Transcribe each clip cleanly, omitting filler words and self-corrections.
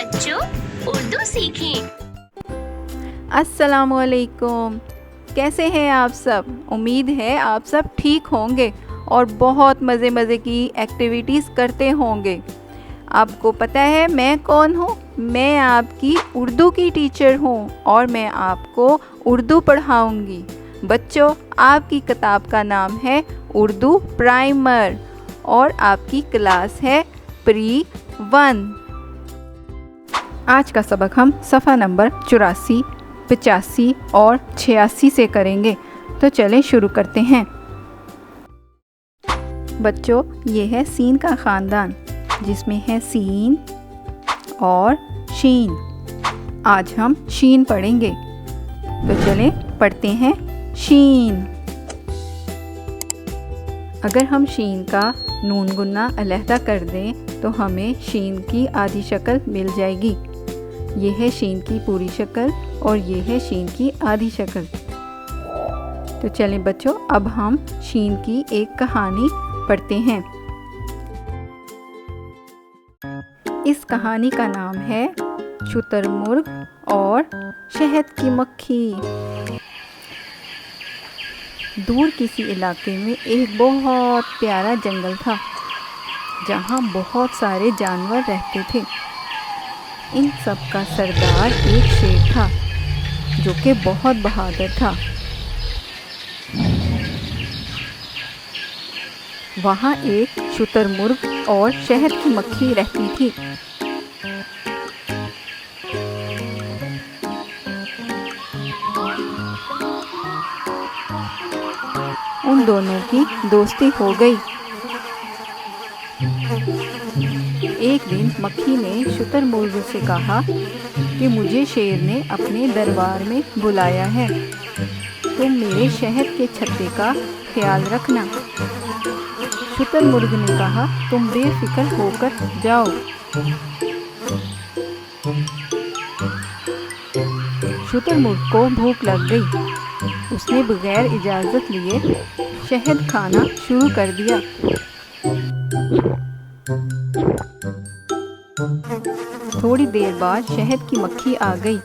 बच्चों उर्दू सीखें। अस्सलामुअलैकुम। कैसे हैं आप सब? उम्मीद है आप सब ठीक होंगे और बहुत मज़े की एक्टिविटीज़ करते होंगे। आपको पता है मैं कौन हूँ? मैं आपकी उर्दू की टीचर हूँ और मैं आपको उर्दू पढ़ाऊँगी। बच्चों, आपकी किताब का नाम है उर्दू प्राइमर और आपकी क्लास है प्री 1। आज का सबक हम सफ़ा नंबर 84, 85 और 86 से करेंगे। तो चलें शुरू करते हैं। बच्चों, ये है सीन का ख़ानदान जिसमें है सीन और शीन। आज हम शीन पढ़ेंगे। तो चलें पढ़ते हैं शीन। अगर हम शीन का नून गुन्ना अलहदा कर दें तो हमें शीन की आधी शक्ल मिल जाएगी। ये है शीन की पूरी शक्ल और ये है शीन की आधी शक्ल। तो चलें बच्चों, अब हम शीन की एक कहानी पढ़ते हैं। इस कहानी का नाम है शुतुरमुर्ग और शहद की मक्खी। दूर किसी इलाके में एक बहुत प्यारा जंगल था जहाँ बहुत सारे जानवर रहते थे। इन सब का सरदार एक शेर था जो कि बहुत बहादुर था। वहाँ एक शुतुरमुर्ग और शहद की मक्खी रहती थी। उन दोनों की दोस्ती हो गई। एक दिन मक्खी ने शुतुरमुर्ग से कहा कि मुझे शेर ने अपने दरबार में बुलाया है, तुम मेरे शहद के छत्ते का ख्याल रखना। शुतुरमुर्ग ने कहा, तुम बेफिक्र होकर जाओ। शुतुरमुर्ग को भूख लग गई। उसने बगैर इजाज़त लिए शहद खाना शुरू कर दिया। थोड़ी देर बाद शहद की मक्खी आ गई।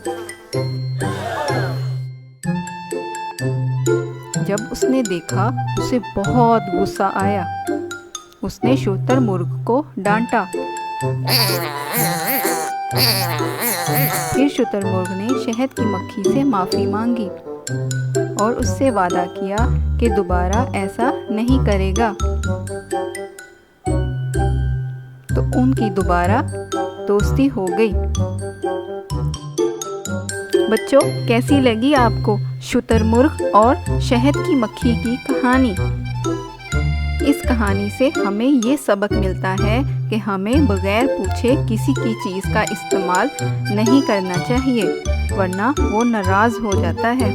जब उसने देखा उसे बहुत गुस्सा आया। उसने शुतुरमुर्ग को डांटा। फिर शुतुरमुर्ग ने शहद की मक्खी से माफ़ी मांगी और उससे वादा किया कि दोबारा ऐसा नहीं करेगा। तो उनकी दोबारा दोस्ती हो गई। बच्चों, कैसी लगी आपको शुतुरमुर्ग और शहद की मक्खी की कहानी? इस कहानी से हमें ये सबक मिलता है कि हमें बगैर पूछे किसी की चीज़ का इस्तेमाल नहीं करना चाहिए, वरना वो नाराज़ हो जाता है।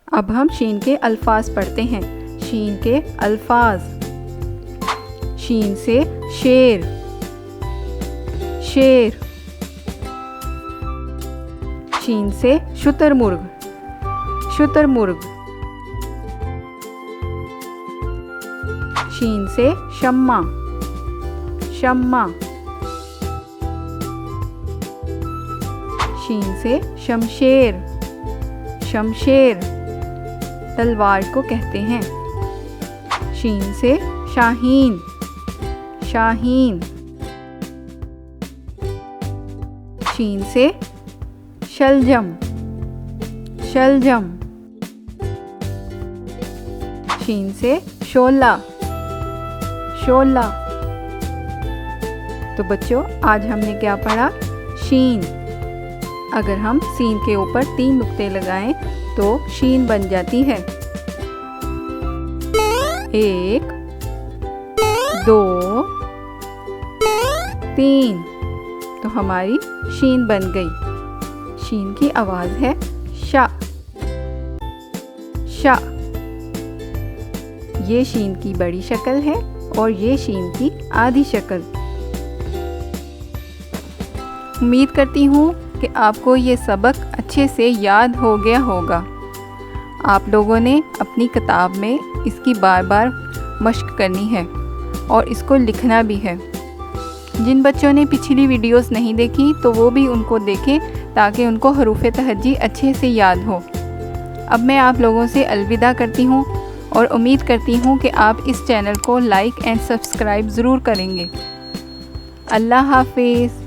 अब हम शीन के अल्फाज पढ़ते हैं। शीन के अल्फाज। शीन से शेर, शेर। शीन से शुतुरमुर्ग, शुतुरमुर्ग। शीन से शम्मा, शम्मा। शीन से शमशेर, शमशेर। तलवार को कहते हैं। शीन से शाहीन, शाहीन। शीन से शलजम, शलजम। शीन से शोला, शोला। तो बच्चों, आज हमने क्या पढ़ा? शीन। अगर हम सीन के ऊपर 3 नुक्ते लगाएं तो शीन बन जाती है। 1, 2, 3। तो हमारी शीन बन गई। शीन की आवाज़ है शा, शा। ये शीन की बड़ी शक्ल है और ये शीन की आधी शक्ल। उम्मीद करती हूँ कि आपको ये सबक अच्छे से याद हो गया होगा। आप लोगों ने अपनी किताब में इसकी बार बार मश्क करनी है और इसको लिखना भी है। जिन बच्चों ने पिछली वीडियोस नहीं देखी तो वो भी उनको देखें ताकि उनको हरूफ तहज्जी अच्छे से याद हो। अब मैं आप लोगों से अलविदा करती हूँ और उम्मीद करती हूँ कि आप इस चैनल को लाइक एंड सब्सक्राइब ज़रूर करेंगे। अल्लाह हाफिज़।